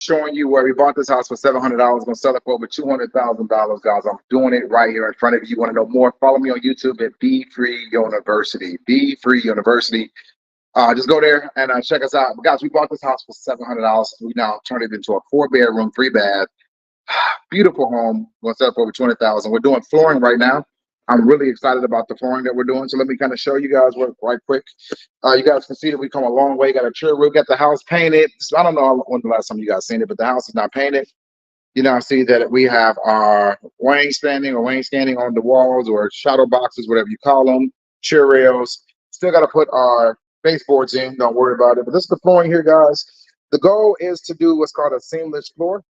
showing you where we bought this house for $700. Gonna sell it for over $200,000, guys. I'm doing it right here in front of you. You want to know more? Follow me on YouTube at Be Free University. Be Free University. Just go there and check us out. But guys, we bought this house for $700. We now turned it into a 4-bedroom, 3-bath, beautiful home. We're gonna sell it for over 200,000. We're doing flooring right now. I'm really excited about the flooring that we're doing. So let me kind of show you guys what right quick. You guys can see that we come a long way. Got a chill roof. Got the house painted. So I don't know when the last time you guys seen it, but the house is not painted. You now see that we have our wainscoting on the walls, or shadow boxes, whatever you call them, chair rails. Still got to put our baseboards in. Don't worry about it. But this is the flooring here, guys. The goal is to do what's called a seamless floor.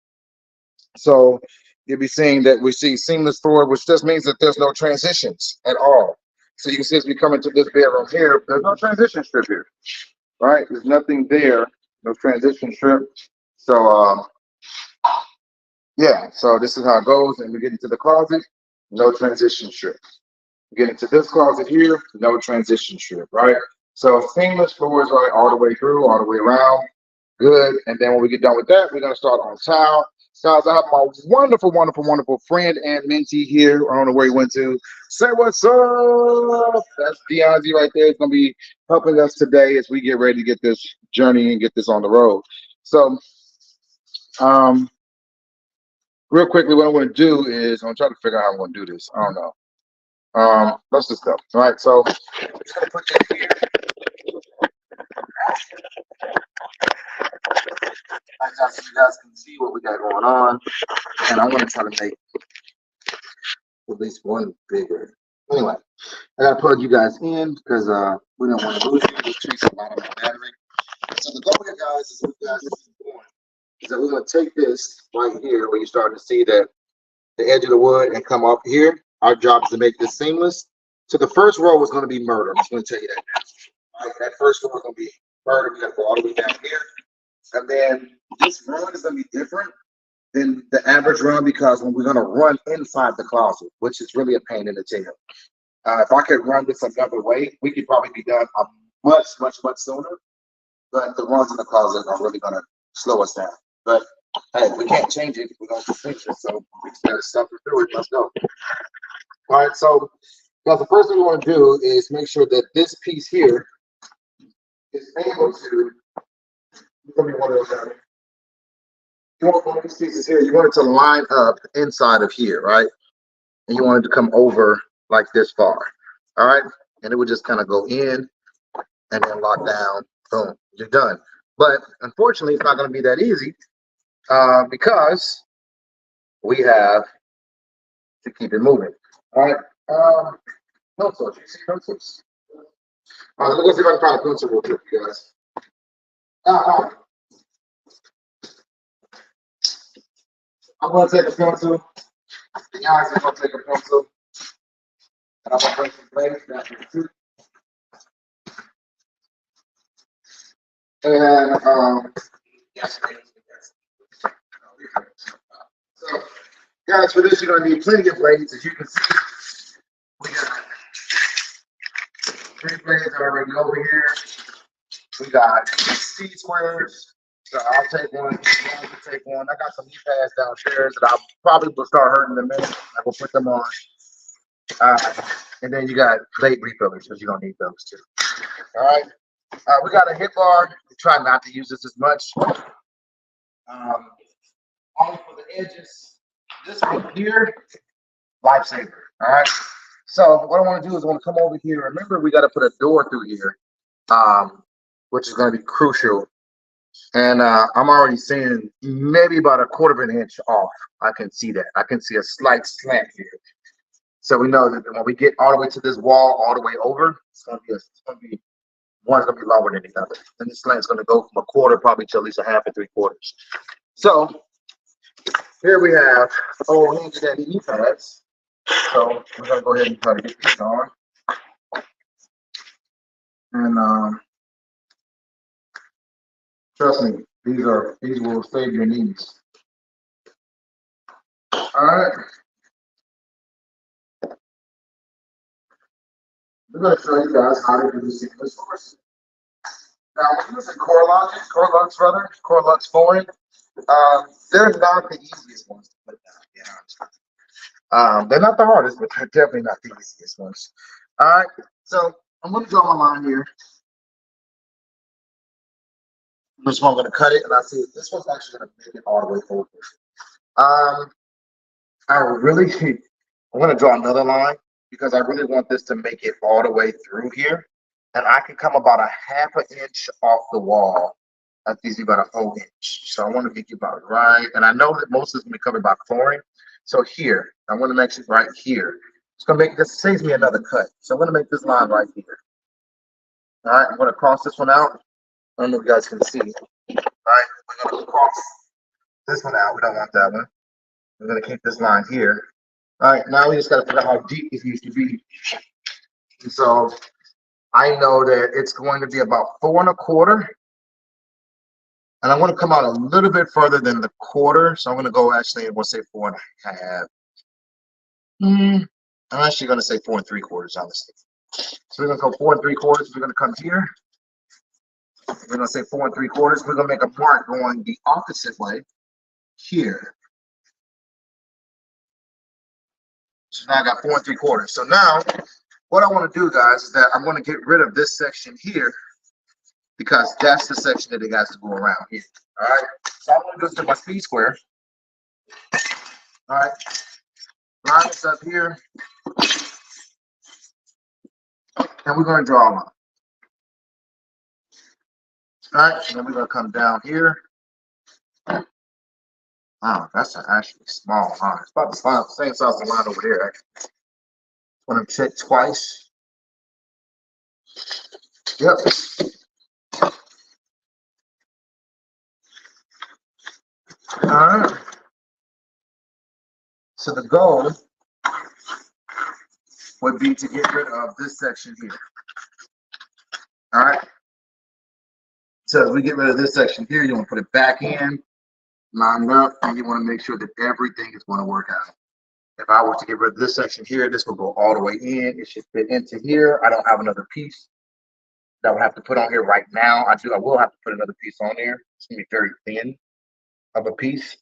So you'll be seeing that we see seamless floor, which just means that there's no transitions at all. So you can see as we come into this bedroom here, there's no transition strip here, right? There's nothing there, no transition strip. So yeah, so this is how it goes. And we get into the closet, no transition strip. We get into this closet here, no transition strip, right? So seamless floors, right, all the way through, all the way around. Good. And then when we get done with that, we're going to start on tile. Guys, I have my wonderful, wonderful, wonderful friend and mentee here. I don't know where he went to. Say what's up. That's Deonzie right there. He's going to be helping us today as we get ready to get this journey and get this on the road. So, real quickly, what I'm going to do is I'm trying to figure out how I'm going to do this. I don't know. Let's just go. All right. So, I'm just going to put this here. Like that, so you guys can see what we got going on, and I want to try to make at least one bigger. Anyway, I gotta plug you guys in because we don't want to lose you. This takes a lot of my battery. So the goal here, guys, is what you guys is doing is that we're gonna take this right here where you're starting to see that the edge of the wood and come up here. Our job is to make this seamless. So the first row is going to be murder. I'm just going to tell you that now. All right, that first row is going to be murder. We got to go all the way down here. And then this run is going to be different than the average run because when we're going to run inside the closet, which is really a pain in the tail. If I could run this another way, we could probably be done much sooner. But the runs in the closet are really going to slow us down. But hey, we can't change it. We're going to fix it. So we just got to suffer through it. Let's go. All right. So now the first thing we want to do is make sure that this piece here is able to. Let me one of those down. You want one of these pieces here. You want it to line up inside of here, right? And you want it to come over like this far. All right. And it would just kind of go in and then lock down. Boom. You're done. But unfortunately, it's not going to be that easy because we have to keep it moving. All right. No touch. You see no touch. All right. Let me see if I can find a pencil real quick, you guys. I'm going to take a pencil. The guys are going to take a pencil. And I'm going to bring some plates down here too. And yes, so guys, for this you're going to need plenty of blades. As you can see, we got 3 blades already over here. We got C squares. So I'll take one. You can take one. I got some knee pads downstairs that I'll probably will start hurting in a minute. I will put them on. And then you got blade refillers because you're gonna need those too. All right. We got a hip bar. We try not to use this as much. Only for the edges. This one here, lifesaver. All right. So what I want to do is I want to come over here. Remember, we got to put a door through here, which is going to be crucial. And I'm already seeing maybe about 1/4 of an inch off. I can see that. I can see a slight slant here. So we know that when we get all the way to this wall, all the way over, it's going to be one's going to be lower than the other. And this slant is going to go from 1/4 probably to at least 1/2 and 3/4. So here we have old hinge and knee pads. So we're going to go ahead and try to get these on. And trust me, these will save your knees. All right. We're going to show you guys how to do the seamless course. Now we're using Core Lux flooring. They're not the easiest ones to put down, to be honest. They're not the hardest, but they're definitely not the easiest ones. All right, so I'm going to draw my line here. This one I'm going to cut it, and I see this one's actually going to make it all the way over. Um, I'm going to draw another line because I really want this to make it all the way through here. And I can come about a half an inch off the wall. That's usually about a whole inch. So I want to make it about right. And I know that most of this will be covered by flooring. So here, I want to make it right here. It's going to make this saves me another cut. So I'm going to make this line right here. All right, I'm going to cross this one out. I don't know if you guys can see. All right, we're going to cross this one out. We don't want that one. We're going to keep this line here. All right, now we just got to figure out how deep this needs to be. And so I know that it's going to be about 4 1/4. And I want to come out a little bit further than the quarter. So I'm going to go actually, we'll say 4 1/2. I'm actually going to say 4 3/4, honestly. So we're going to go 4 3/4. We're going to come here. We're going to say 4 3/4. We're going to make a mark going the opposite way here. So now I got 4 3/4. So now what I want to do, guys, is that I'm going to get rid of this section here because that's the section that it has to go around here. All right. So I'm going to do is get my speed square. All right. Line this up here. And we're going to draw a line. All right. And then we're going to come down here. Wow, that's actually small line. It's about the same size as the line over there, actually. Want to check twice. Yep. All right. So the goal would be to get rid of this section here. All right. So as we get rid of this section here, you want to put it back in, lined up, and you want to make sure that everything is going to work out. If I were to get rid of this section here, this will go all the way in. It should fit into here. I don't have another piece that I would have to put on here right now. I will have to put another piece on there. It's going to be very thin of a piece.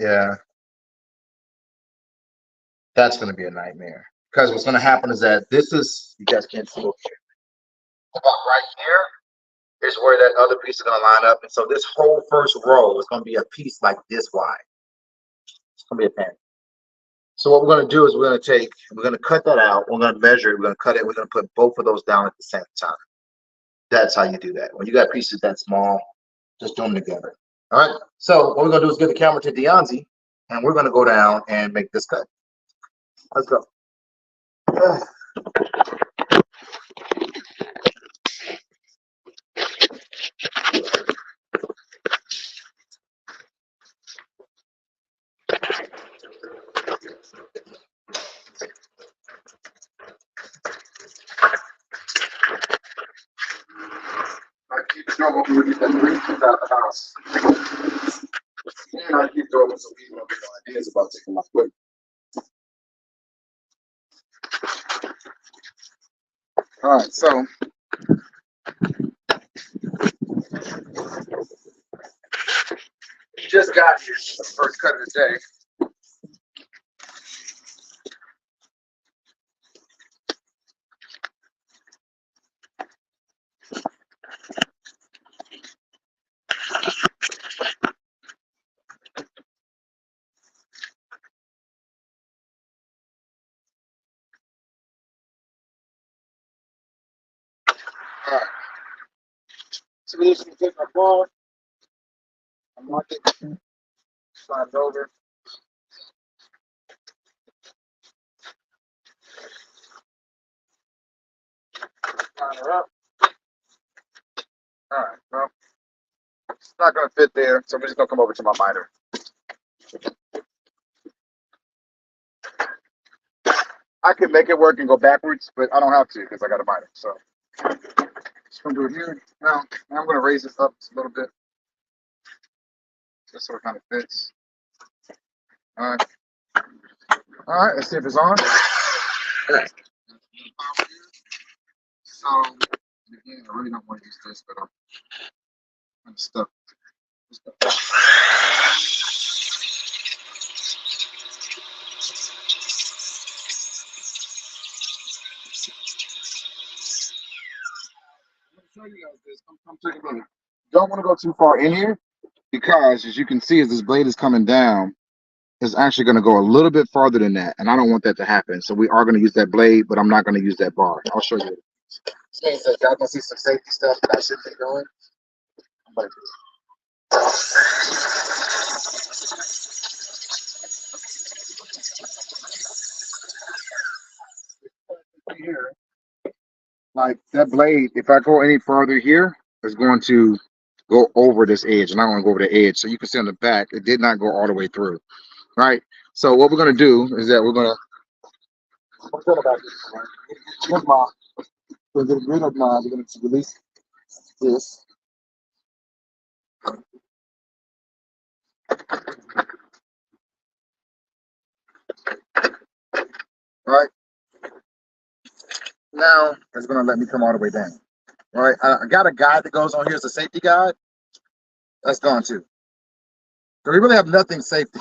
Yeah. That's going to be a nightmare. Because what's going to happen is that this is, you guys can't see over here. About right here is where that other piece is going to line up. And so this whole first row is going to be a piece like this wide. It's going to be a pen. So what we're going to do is we're going to cut that out. We're going to measure it. We're going to cut it. We're going to put both of those down at the same time. That's how you do that. When you got pieces that small, just do them together. All right. So what we're going to do is give the camera to Deonzi, and we're going to go down and make this cut. Let's go. I keep throwing when we get that green out of the house. And I keep throwing so people don't get no ideas about taking my foot. All right, so just got here, the first cut of the day. All right, so we just take my ball, I mark it, slide it over. Line her up. All right, well, it's not going to fit there, so we're just going to come over to my miter. I can make it work and go backwards, but I don't have to because I got a miter. So just going to do it here. Now I'm going to raise this up a little bit just so it kind of fits. All right. All right, let's see if it's on. So Again, I really don't want to use this, but I'm stuck. Show you guys this. Come take a look. Don't want to go too far in here because, as you can see, as this blade is coming down, it's actually going to go a little bit farther than that, and I don't want that to happen. So we are going to use that blade, but I'm not going to use that bar. I'll show you. This means that y'all can see some safety stuff that I should be doing. I'm going to do it here. Like that blade, if I go any further here, it's going to go over this edge, and I want to go over the edge. So you can see on the back, it did not go all the way through. Right. So what we're going to do is that we're going to get rid of my, we're going to release this. Right. Now it's going to let me come all the way down. All right. I got a guide that goes on here as a safety guide. That's gone too. So we really have nothing safety.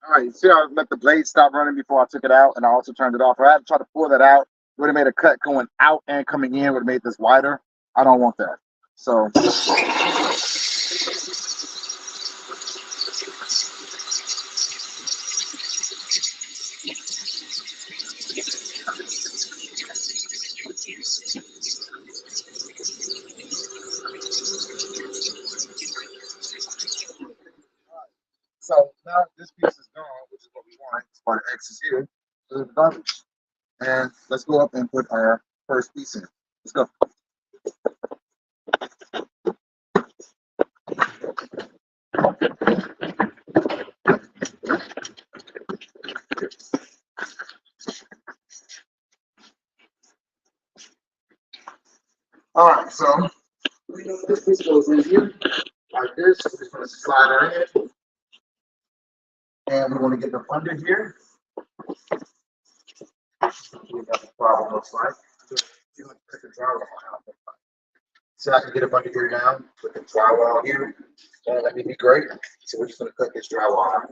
All right, you see how I let the blade stop running before I took it out, and I also turned it off. I had to try to pull that out. Would have made a cut going out and coming in. Would have made this wider. I don't want that. So. So now this piece is gone, which is what we want. It's part of X is here. So the garbage. And let's go up and put our first piece in. Let's go. All right, so this piece goes in here like this. We're just going to slide her in. And we want to get them under here. What the problem looks like. So I can get up under here now with the drywall here. And let me be great. So we're just going to cut this drywall out.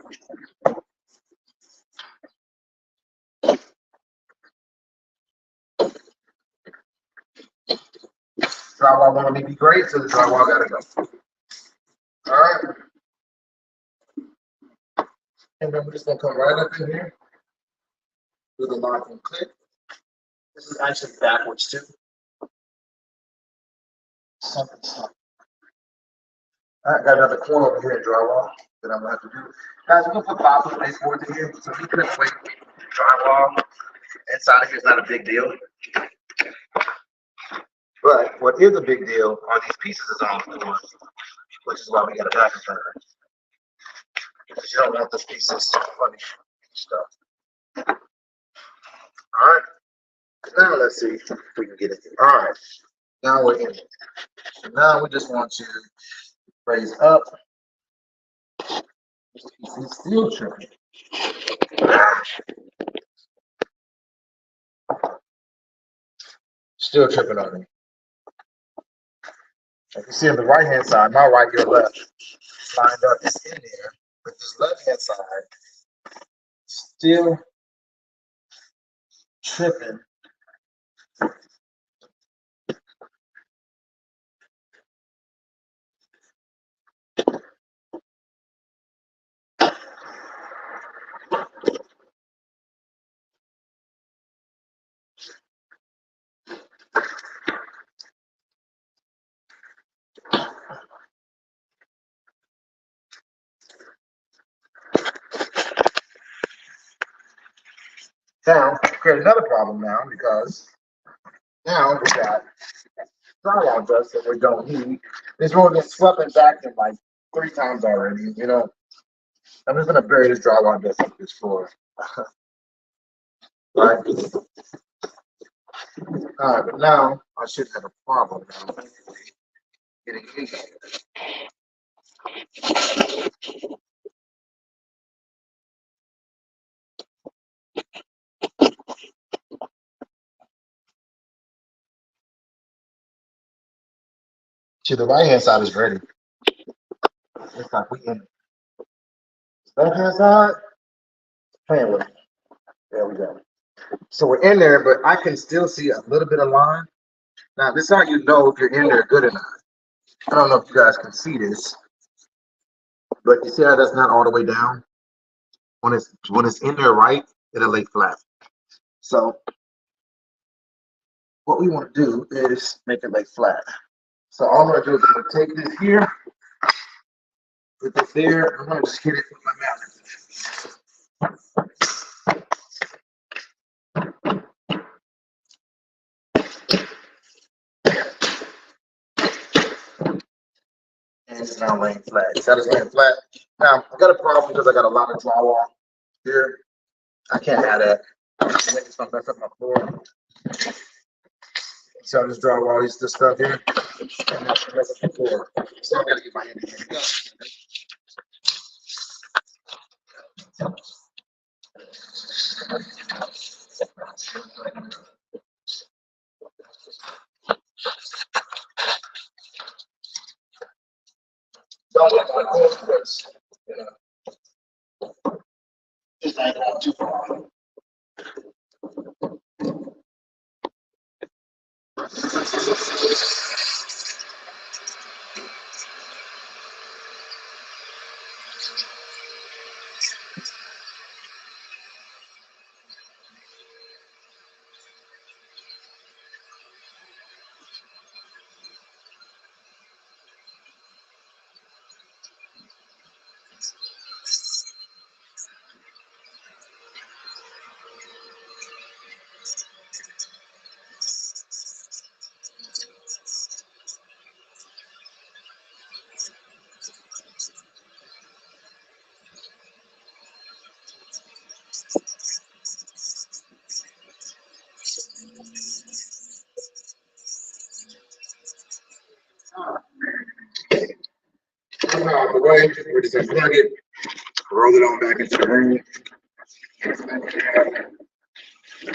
Drywall want to be great, so the drywall got to go. All right. And then we're just going to come right up in here with a lock and click. This is actually backwards too. Something. All right, got another corner over here in drywall that I'm going to have to do. Guys, we're going to put 5 foot baseboards in here, so we can wait drywall. Inside of here is not a big deal. But what is a big deal are these pieces is on the floor, which is why we got a back turner. Because you don't want those pieces funny stuff. All right. Now let's see if we can get it. All right. Now we're in it. So now we just want to raise up. It's still tripping. Still tripping on me. If you see on the right hand side, my right, your left, lined up is in there, but this left hand side still tripping. Now, create another problem now because Now we got drywall dust that we don't need. This room has swept and vacuumed like 3 times already. You know, I'm just gonna bury this drywall dust on this floor. Right. All right, but now I should have a problem now. Getting in here. See, the right hand side is ready. It's like we in left hand side. Playing with it. There we go. So we're in there, but I can still see a little bit of line. Now, this is how you know if you're in there good or not. I don't know if you guys can see this, but you see how that's not all the way down? When it's in there right, it'll lay flat. So what we want to do is make it lay flat. So all I'm gonna do is I'm gonna take this here, put this there, I'm gonna just hit it with my mallet. And it's now laying flat. So it's laying flat. Now I got a problem because I got a lot of drywall here. I can't have that. It's gonna mess up my floor. So I just drywall this stuff here. And that's gonna mess up the floor. So I gotta get my hand in here. Don't let my clothes first. Just ain't going too far. Out of the way, we're just gonna plug it, roll it on back into the room.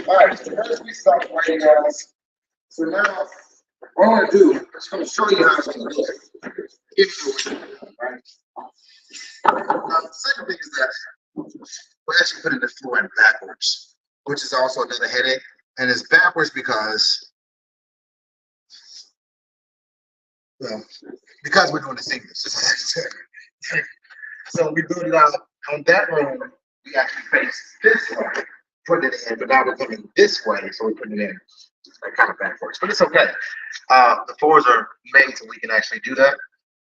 All right, so as we start writing, guys. So now, what I'm gonna do, I'm just gonna show you how it's gonna look. Right? Now, the second thing is that we're actually putting the floor in backwards, which is also another headache. And it's backwards because, well, because we're doing the singles. So we build it out on that room. We actually face this way, put it in, but now we're coming this way, so we put it in like kind of backwards. But it's okay. The floors are made so we can actually do that.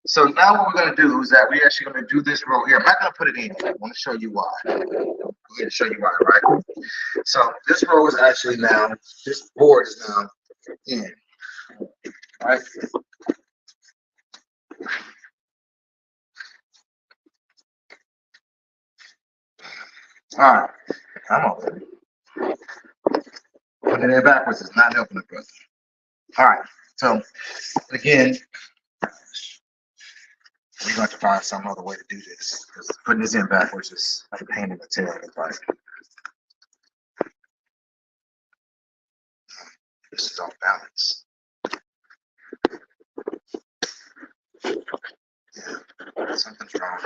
So now what we're gonna do is that we're actually gonna do this row here. I'm not gonna put it in. I want to show you why. I'm gonna show you why, right? So this row is actually now, this board is now in, right? All right, I'm over it. Putting it backwards is not helping the brother. All right, so again, we're going to have to find some other way to do this because putting this in backwards is like a pain in the tail. Like, this is off balance. Yeah, something's wrong.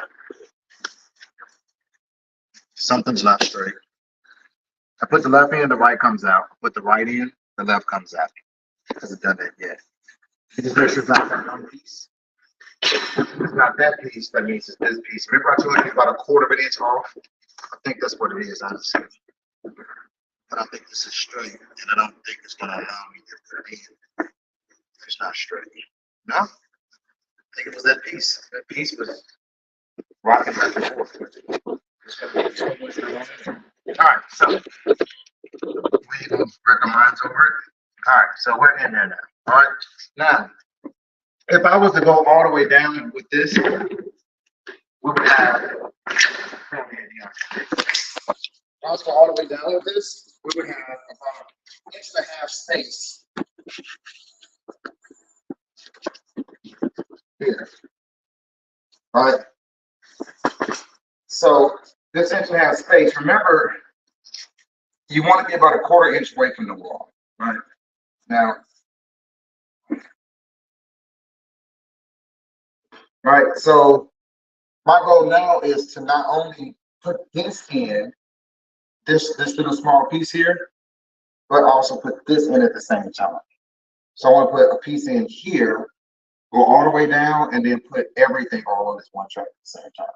Something's not straight. I put the left in, the right comes out. Put the right in, the left comes out. Hasn't done that yet. You just make sure it's not that one piece. If it's not that piece, that means it's this piece. Remember I told you it's about 1/4 of an inch off? I think that's what it is, honestly. But I think this is straight, and I don't think it's going to allow me to put it in. It's not straight. No? I think it was that piece. That piece was rocking back and forth. All right, so we're going to break our minds over it. All right, so we're in there now. All right, now if I was to go all the way down with this, we would have. If I was to go all the way down with this, we would have about an inch and a half space here. All right. So this inch and a half space. Remember, you want to be about a quarter inch away from the wall. Right now. Right. So my goal now is to not only put this in this little small piece here, but also put this in at the same time. So I want to put a piece in here, go all the way down, and then put everything all on this one track at the same time.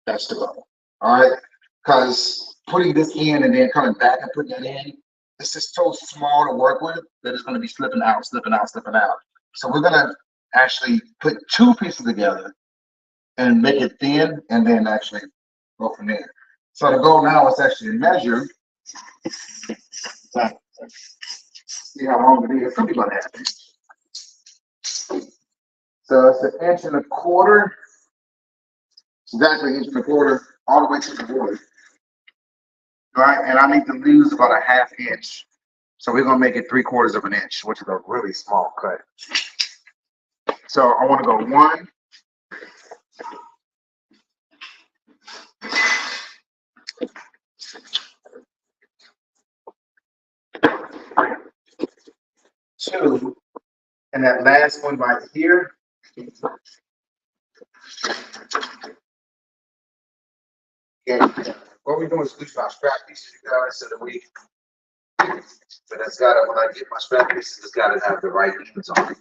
That's the goal. All right. Because putting this in and then coming back and putting that in, this is so small to work with that it's going to be slipping out, slipping out, slipping out. So we're going to actually put two pieces together and make it thin and then actually go from there. So the goal now is actually measure. See how long it is. Some people have it. So it's an inch and a quarter. It's exactly an inch and a quarter all the way to the border. All right, and I need to lose about a half inch. So we're gonna make it 3/4 of an inch, which is a really small cut. So I want to go 1, 2, and that last one right here. And what we're doing is lose my strap pieces, you guys, so that we. But it's gotta, when I get my strap pieces, it's gotta have the right ends on it.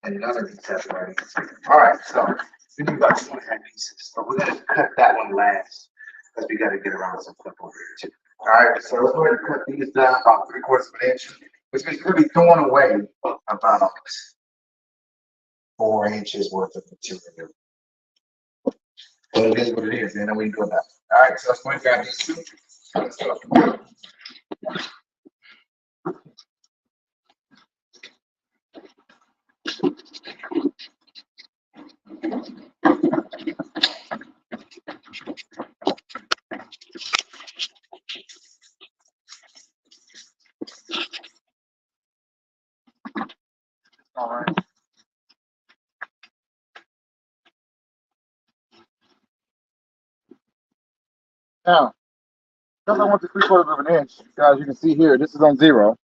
And none of these have the right ends. All right, so we do about 2.5 pieces, but we're gonna cut that one last because we gotta get around some stuff over here too. All right, so let's go ahead and cut these down about 3/4 of an inch, which means we're gonna be throwing away about 4 inches worth of material. But it is what it is, and then we can go back. All right, so let's go ahead and grab these two. Let's go. All right. Now, because I want the 3/4 of an inch, guys, you can see here, this is on 0.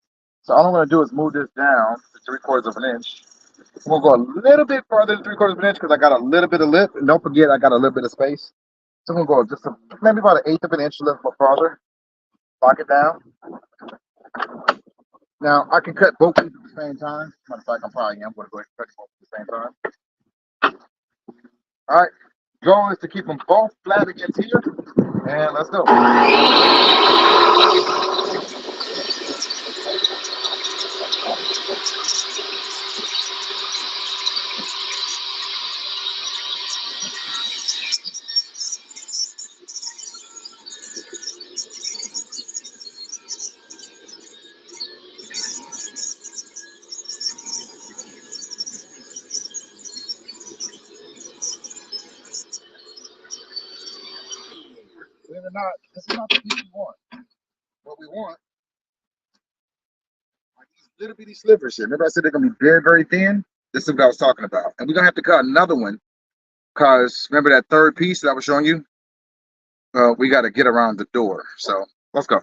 So all I'm going to do is move this down to 3/4 of an inch. I'm going to go a little bit farther than 3/4 of an inch because I got a little bit of lip. And don't forget, I got a little bit of space. So I'm going to go just maybe about 1/8 of an inch a little farther. Lock it down. Now, I can cut both pieces at the same time. Matter of fact, I'm going to go ahead and cut both at the same time. All right. Goal is to keep them both flat against here. And let's go. Believe it or not, this is not the piece we want. What we want are these little bitty slivers here. Remember I said they're going to be very, very thin? This is what I was talking about. And we're going to have to cut another one because remember that third piece that I was showing you? We got to get around the door. So let's go.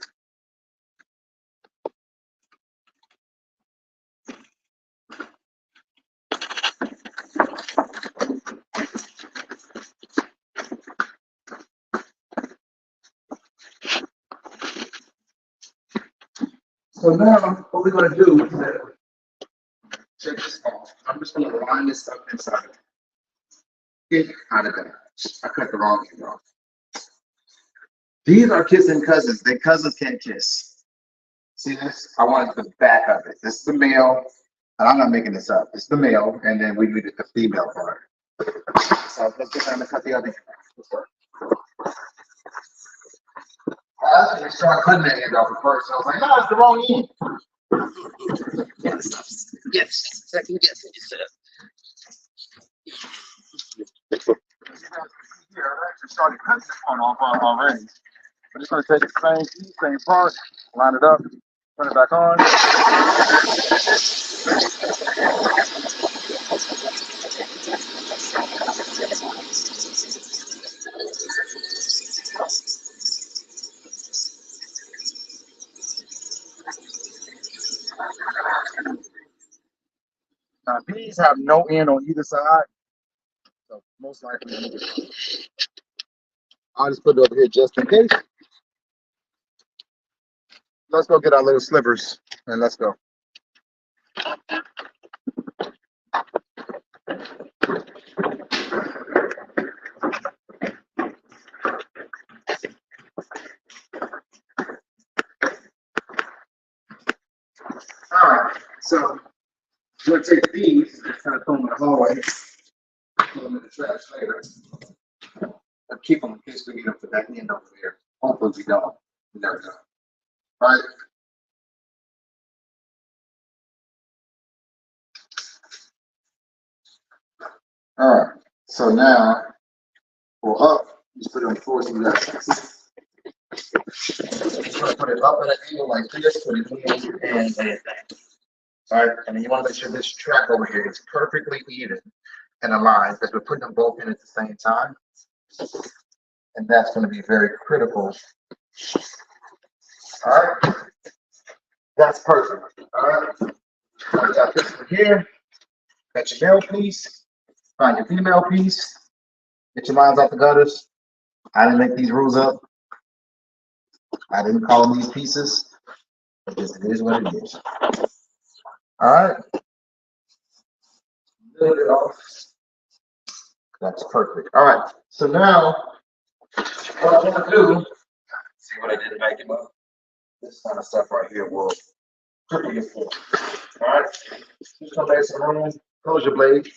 So now what we're going to do is check this off. I'm just going to line this up inside. Get out of that. I cut the wrong end off. These are kissing cousins. Their cousins can't kiss. See this? I wanted the back of it. This is the male, and I'm not making this up. It's the male, and then we needed the female part. So let's get down to cut the other end. I actually started cutting that end off at first. I was like, no, it's the wrong end. Yes, second guessing yourself. Here, I actually started cutting this one off already. I'm just going to take the same piece, same part, line it up, turn it back on. Now, these have no end on either side, so most likely I'll just put it over here just in case. Let's go get our little slivers and let's go. All right, so I'm going to take these and kind of throw them in the hallway, put them in the trash later, and keep them in case we need them for that end over there. Hopefully we don't. We never know. All right. All right, so now for up, just put it on the floor so you guys can see. Just put it up at an angle like this, put it in and lay it down. All right, and then you want to make sure this track over here is perfectly even and aligned because we're putting them both in at the same time. And that's going to be very critical. All right, that's perfect. All right, so I got this one here. Got your male piece, find your female piece, get your lines out the gutters. I didn't make these rules up. I didn't call them these pieces. It is what it is. All right. Build it off. That's perfect. All right. So now, what I want to do, see what I did to make him up. This kind of stuff right here will cripple your floor. All right. Just gonna make some room. Close your blade.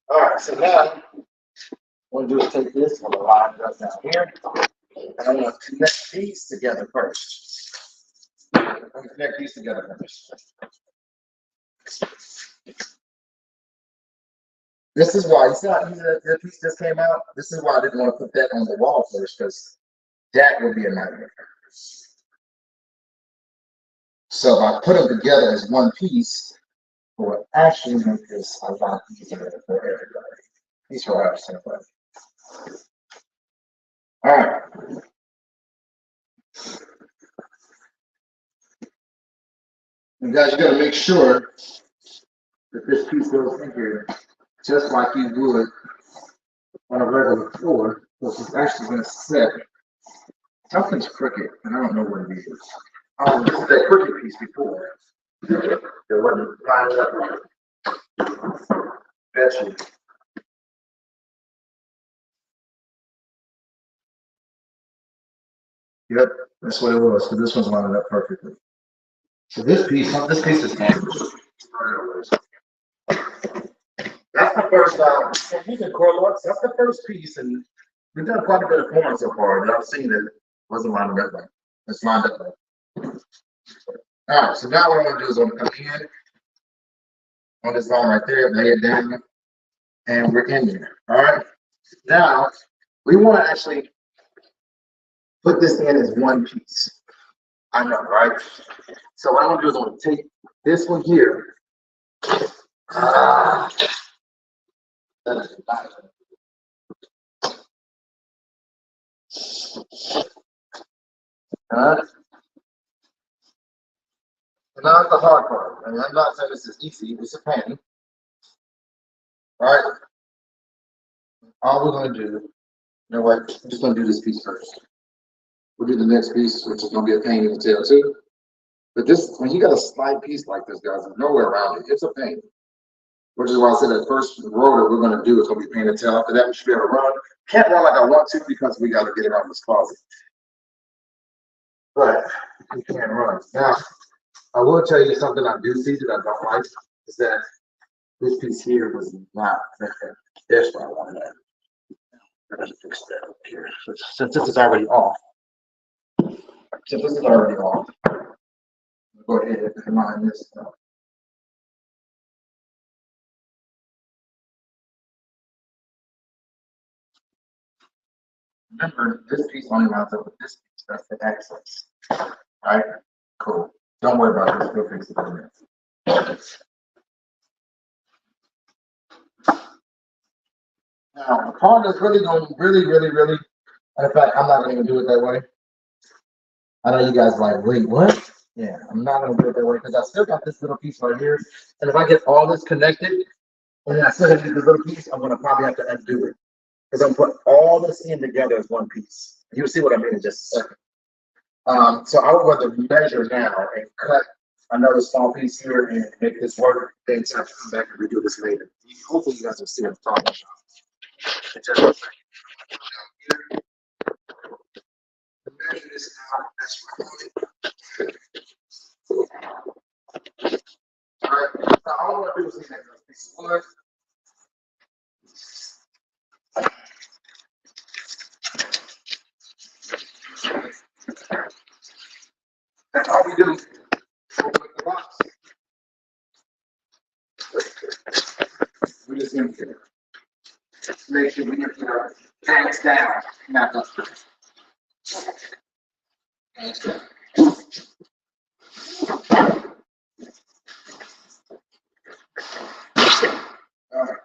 All right, so now what I'm going to do is take this, I'm going to line it up down here, and I'm going to connect these together first. I'm going to connect these together first. This is why, you see how easy that piece just came out? This is why I didn't want to put that on the wall first, because that would be a nightmare. So if I put them together as one piece, it will actually make this a lot easier for everybody. These will have simple. All right. You guys, you got to make sure that this piece goes in here just like you would on a regular floor. So it's actually going to set. Something's crooked, and I don't know what it is. Oh, this is that crooked piece before. It wasn't lined up right. Bet you. Yep, that's what it was. So this one's lined up perfectly. So this piece is damaged. That's the first using Corlux, that's the first piece, and we've done quite a bit of form so far, but I've seen that it wasn't lined up right. It's lined up right. All right, so now what I'm gonna do is I'm gonna come in on this line right there, lay it down, and we're in there. All right. Now we want to actually put this in as one piece. I know, right? So what I'm gonna do is I'm gonna take this one here. That is nice. All right. And now the hard part. And I'm not saying this is easy, it's a pain. All right. All we're going to do, you know what? I'm just going to do this piece first. We'll do the next piece, which is going to be a pain in the tail too. But this, when you got a slight piece like this, guys, there's nowhere around it. It's a pain. Which is why I said that first row that we're going to do is going to be pain in the tail. After that, we should be able to run. Can't run like I want to because we got to get around this closet. But we can't run. Now, I will tell you something I do see that I don't like is that This piece here was not there. That's what I wanted to. I gotta fix that up here. Since this is already off. Since this is already off. Go ahead and align this stuff. Remember, this piece only lines up with this piece. That's the access. Right? Cool. Don't worry about this. We'll fix it in a minute. Now, the part that's really going to really, in fact, I'm not going to do it that way. I know you guys are like, wait, what? Yeah, I'm not going to do it that way because I still got this little piece right here. And if I get all this connected, and then I still have this little piece, I'm going to probably have to undo it. Because I'm putting all this in together as one piece. You'll see what I mean in just a second. So I would rather measure now and cut another small piece here and make this work. Then to come back and redo this later. Hopefully you guys will see what I'm talking about. Just a second. Measure this out. That's right. All right. Now all I want to do is take that piece of wood. That's all we do. Open the box. We just empty it. Make sure we empty our tanks down, not up. All right.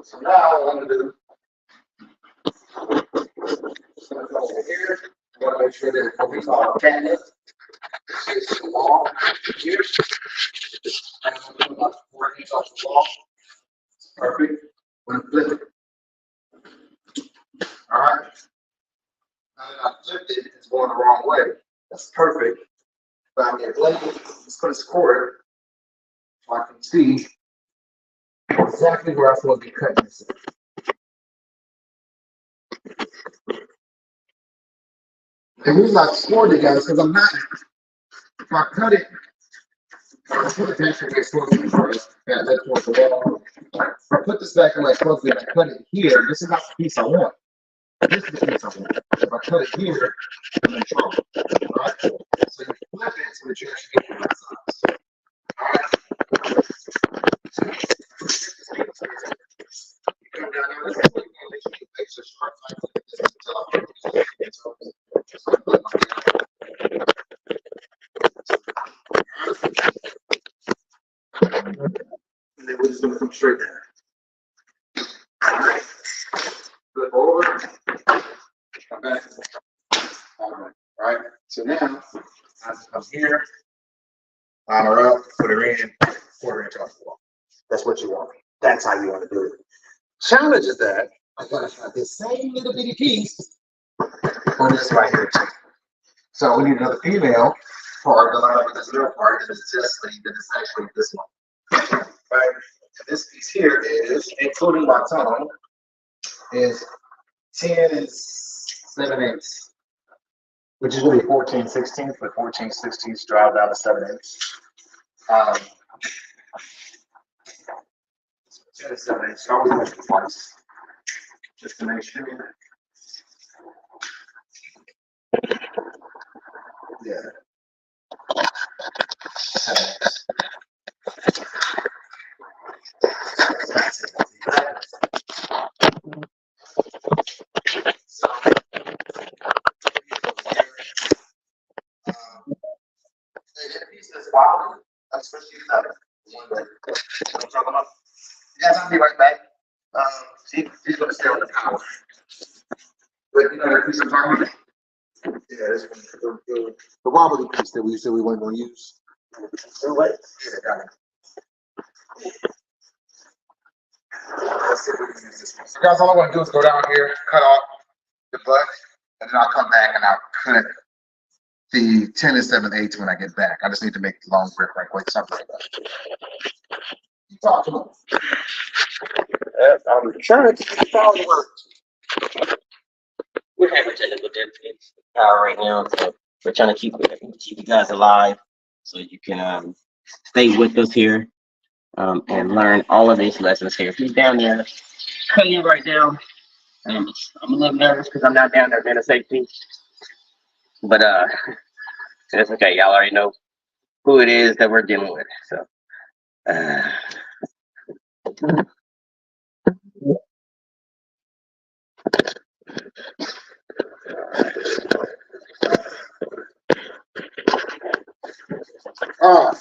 So now what I'm going to do, I'm going to go over here. I want to make sure that what we call a cabinet is the wall here. And I'm going to put about 4 inches off the wall. Perfect. I'm going to flip it. All right. Now that I flipped it, it's going the wrong way. That's perfect. But I'm going to let's put a score so I can see exactly where I'm supposed to be cutting this. The reason I scored it, guys, because I'm not. If I cut it, I put it actually way close to the first. Yeah, that's towards the wall. If I put this back in like closely and I cut it here, this is not the piece I want. This is the piece I want. If I cut it here, I'm in trouble. All right? So you flip it so that you actually get the right size. All right? So you come down here, this way, you make sure you make sure sharp lines like this until I put and then we're just going to come straight down. All right. Flip over. Come back. All right. All right. So now, I just come here, line her up, put her in, 1/4 inch off the wall. That's what you want. That's how you want to do it. Challenge is that I gotta have this same little bitty piece on this right here too. So we need another female part to line up with this little part, and it's just that it's actually this one. Right? And this piece here is, including my tongue, is 10 7/8, which is really 14/16, but 14/16 drive down to 7/8. 10 7/8. So I always measure twice, just to make sure. Yeah. 7/8. So, that piece is wild, especially that one that I'm talking about. Guys, I'll be right back. She's going to stay on the power. But you know that piece I'm talking about? Yeah, this one, the wobbly piece that we said we weren't going to use. What? Yeah, got it. Let's see if we can use this one. So guys, all I want to do is go down here, cut off the butt, and then I'll come back and I'll cut the 10 7/8 when I get back. I just need to make the long grip right quick, something like that. You talk to me. I'm trying to follow the words. we're having technical difficulties right now, so we're trying to keep you guys alive so you can stay with us here and learn all of these lessons here. If you're down there cutting right now, I'm a little nervous because I'm not down there being a safety, but that's okay. Y'all already know who it is that we're dealing with. So. All right,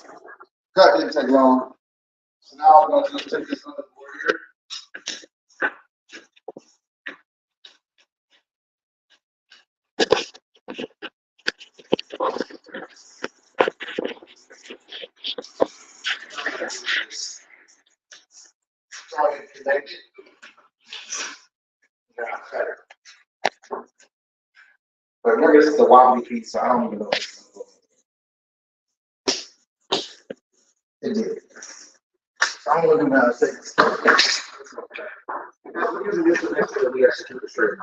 cut didn't take long. So now I'm going to take this on the board here. Try to connect it. Yeah, better. But remember, this is a wobbly piece, so I don't even know if it's going to go. It did. So I'm going to do now 6. We're using this to make sure that we execute the straight.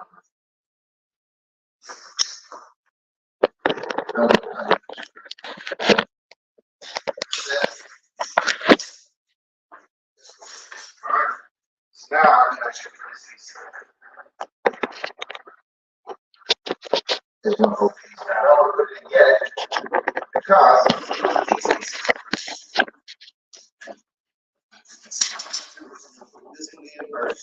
Now I can actually press these. There's no hope yet because this will be in first.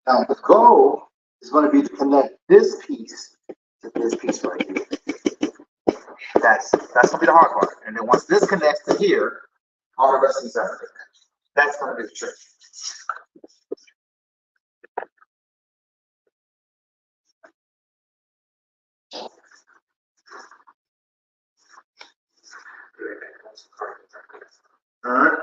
Now the goal is going to be to connect this piece to this piece right here. That's going to be the hard part. And then once this connects to here, all the rest of these are connected. That's going to be the trick. All right.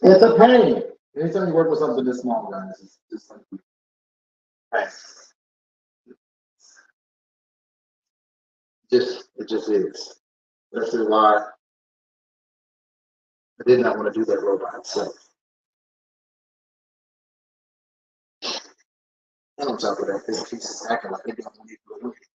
It's a pain. Anytime you work with something this small, guys, it's just like pain. It just is. That's why I did not want to do that robot. So, and on top of that, this piece is acting like it don't want to go with it.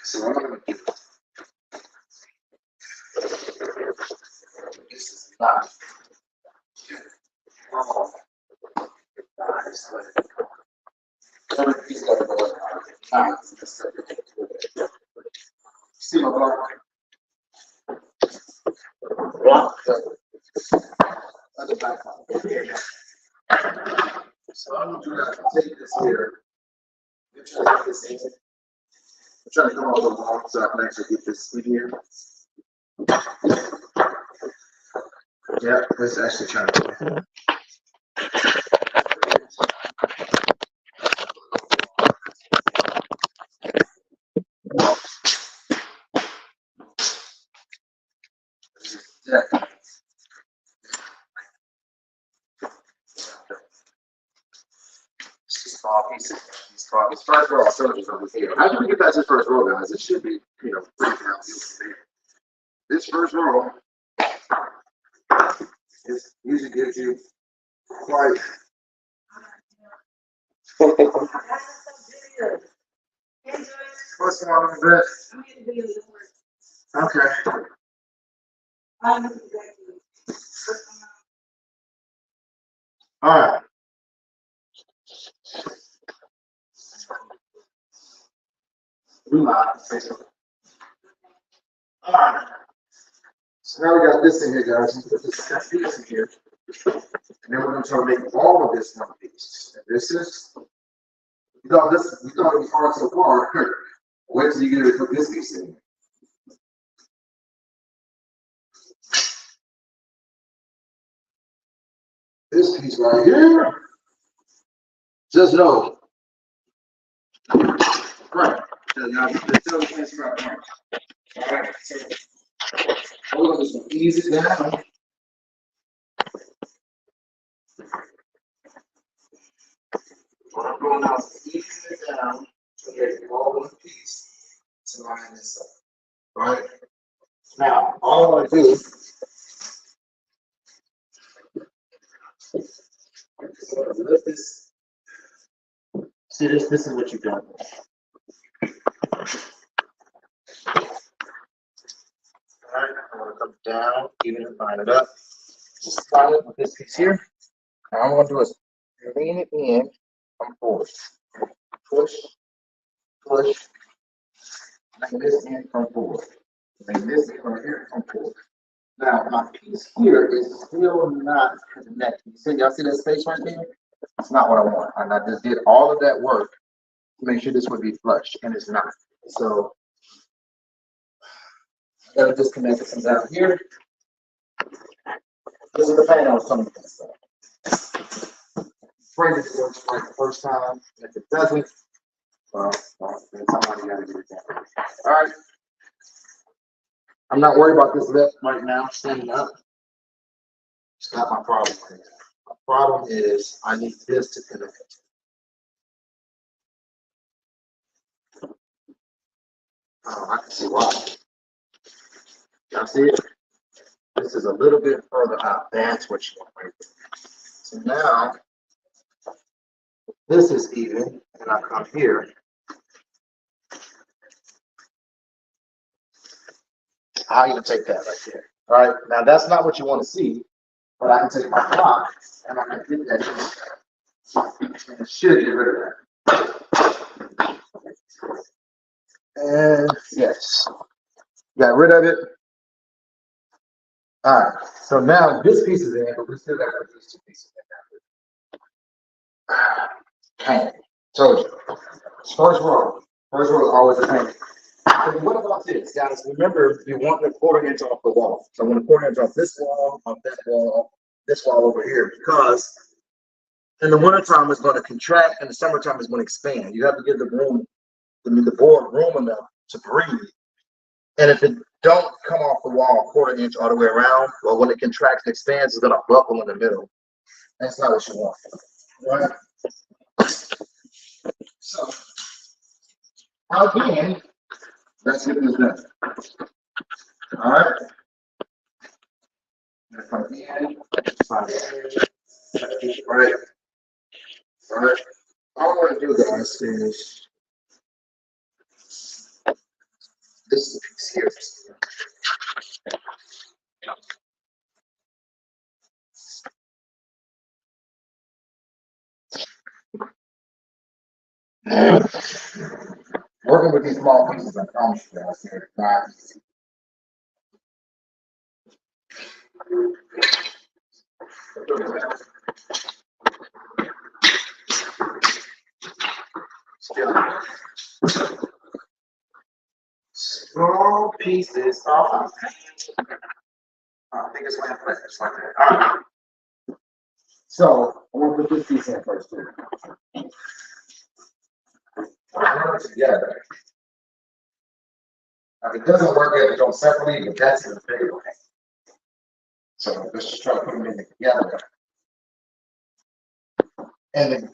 So what I'm going to do, this is not normal. Every piece got to go in. See my block? Yeah. So I'm going to do that. Take this here. I'm trying to come up with a long so I can actually get this in here. Yeah, let's actually try to. Yeah. Small pieces. This first row of cylinders over here. How do we get past this first row, guys? It should be, pretty down. This first row usually gives you quite. What's going on with this? Okay. All right. All right. So now we got this in here, guys. Let's put this piece in here. And then we're going to try to make all of this one piece. And this is, you thought it was hard so far. Wait till you get to put this piece in. This piece right here. Just know. Right. Now, still can't scrap right. All right. So we're going to just ease it down. What I'm going now is ease it down to get all one piece to line this up. Right? Now, all I want to do is lift this. See this? This is what you've done. Alright, I'm going to come down, even and line it up. Just line it with this piece here. Now I'm going to do is lean it in, come forward. Push, push. Lean this in, come forward. Lean this in right here, come forward. Now my piece here is still not connected. You see, y'all see that space right there? That's not what I want. And I just did all of that work to make sure this would be flush, and it's not. So I gotta disconnect it from down here. This is the pain I was talking about. Pray that it works right the first time. If it doesn't, well, then somebody gotta do it again. All right. I'm not worried about this lip right now, standing up. It's not my problem right now. My problem is I need this to connect. Oh, I can see why. Y'all see it? This is a little bit further out. That's what you want right there. So now, this is even, and I come here. How you gonna take that right there? All right, now that's not what you want to see, but I can take my block and I can get that. And it should get rid of that. And yes, got rid of it. All right, so now this piece is in, but we still got to put these two pieces in. Pain. Told you. First row. First row is always a pain. So what about this, guys? Remember, you want the 1/4 inch off the wall. So I want a 1/4 inch off this wall, off that wall, this wall over here, because in the wintertime it's going to contract, and the summertime it's going to expand. You have to give the room, the board room enough to breathe. And if it don't come off the wall 1/4 inch all the way around, well, when it contracts and expands, it's going to buckle in the middle. That's not what you want, right? So, again, let's get this done. All right. Come in, find it. Right. All right. All I want to do, guys, is this is a piece here. Working with these small pieces, I promise you guys, they're not easy. Small pieces of I think it's laying flat, just like that. All right. So I want to put this piece in first too. Put it together. Now, if it doesn't work, if it don't separately, but that's in the bigger way. So let's just try to put them in together. And then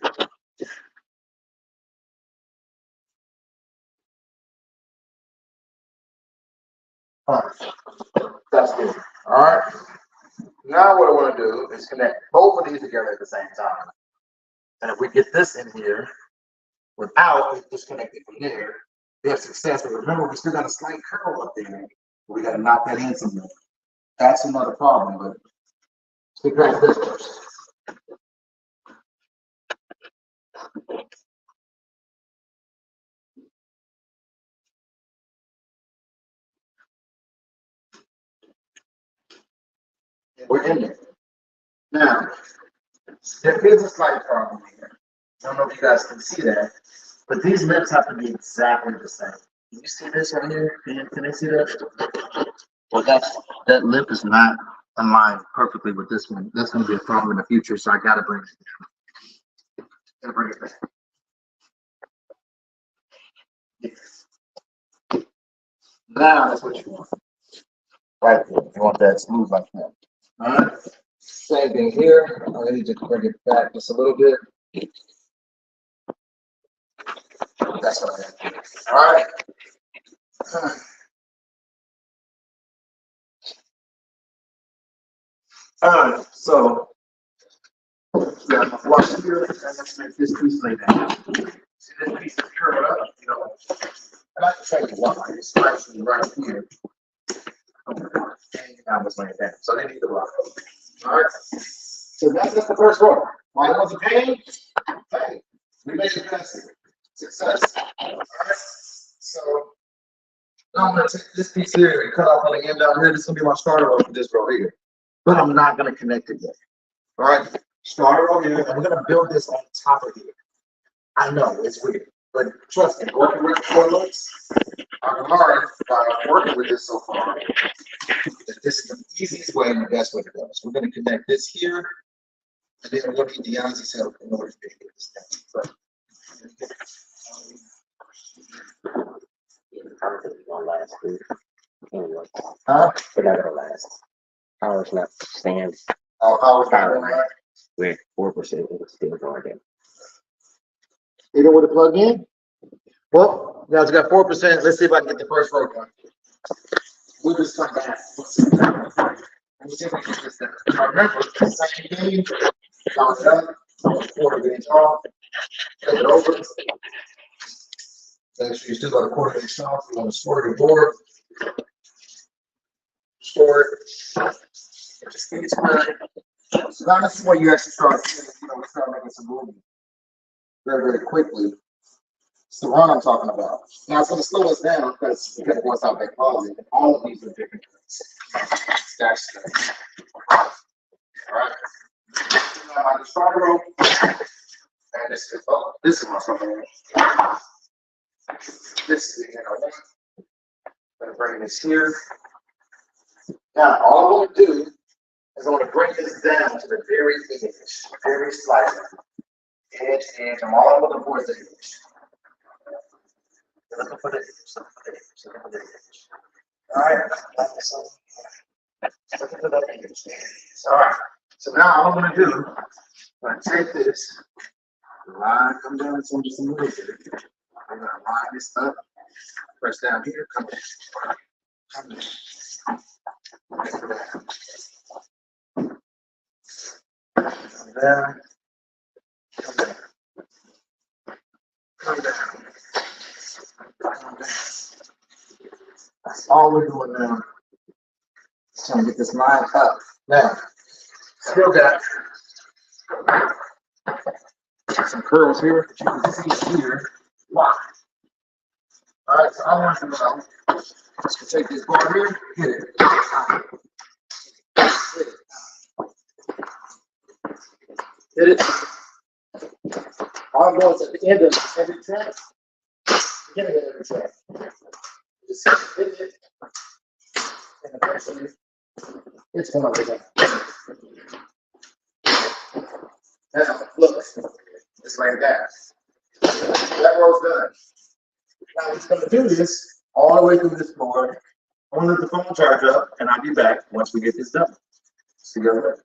that's good. All right. Now what I want to do is connect both of these together at the same time. And if we get this in here without it disconnected from there, we have success. But remember, we still got a slight curl up there. We got to knock that in somewhere. That's another problem, but to connect this first. We're in there. Now, there is a slight problem here. I don't know if you guys can see that, but these lips have to be exactly the same. Can you see this right here? Can they see that? Well, that lip is not aligned perfectly with this one. That's going to be a problem in the future, so I got to bring it down. Gotta bring it back. Yes. Now that's what you want. Right there. You want that smooth like that. All right. Same thing here. I need to bring it back just a little bit. That's what I got. All right. All right. So yeah, wash here, and let's make this piece lay down. See this piece is curled up, you know. I like to tell you why. It's actually right here. And I was laying down. So they need the rock. All right. So that's the first row. Why it was a pain? Hey, we made it past it. Success. All right. So now I'm going to take this piece here and cut off on the end down here. This is going to be my starter row for this row here. But I'm not going to connect it yet. All right. Starter row here, and we're going to build this on top of here. I know it's weird, but trust me, working with toilets, I've learned by working with this so far that this is the easiest way and the best way to go. So we're going to connect this here, and then we're going to need Deonzi's help in order to get this down. Gonna last. Anyway, Huh? they're not gonna last. Power's not stand. Oh, power's not Power going right. We're 4%. It's still going down. Even with it plugged in? Well, now it's got 4%. Let's see if I can get the first row done. We'll just come back. Let me see if I can get this done. Now remember, same thing. Count it up. 1/4 off. Take it over. Make sure you still got a 1/4 off. You want to store your board. Store it. Just give it time. So now this is where you actually start, we start making some movement very, very quickly. It's the run I'm talking about. Now it's going to slow us down because once out that closet, all of these are different things. Stack stuff. All right. Now I can start a row. And this is my starter row. This is the end of one. I'm going to bring this here. Now all I want to do is I want to bring this down to the very edge, very slightly. Edge. I'm all I'm looking for is the edge. Looking for the edge. All right. Looking for the edge. All right. So now all I'm going to do, I'm going to take this, come down some little bit. I'm going to line this up, press down here, come down. Come down. Come down. Come down. Come down. Come down. That's all we're doing now. Just trying to get this line up. Now, still got some curls here that you can see here. Wow. All right, so I want to know. Just take this bar here, hit it. Hit it. All goes at the end of every track. Beginning of every track. Just hit it. And eventually, it's going to go. Now, look. It's like that. That row's done. Now, we're just going to do this all the way through this board. I'm going to let the phone charge up, and I'll be back once we get this done. See you later.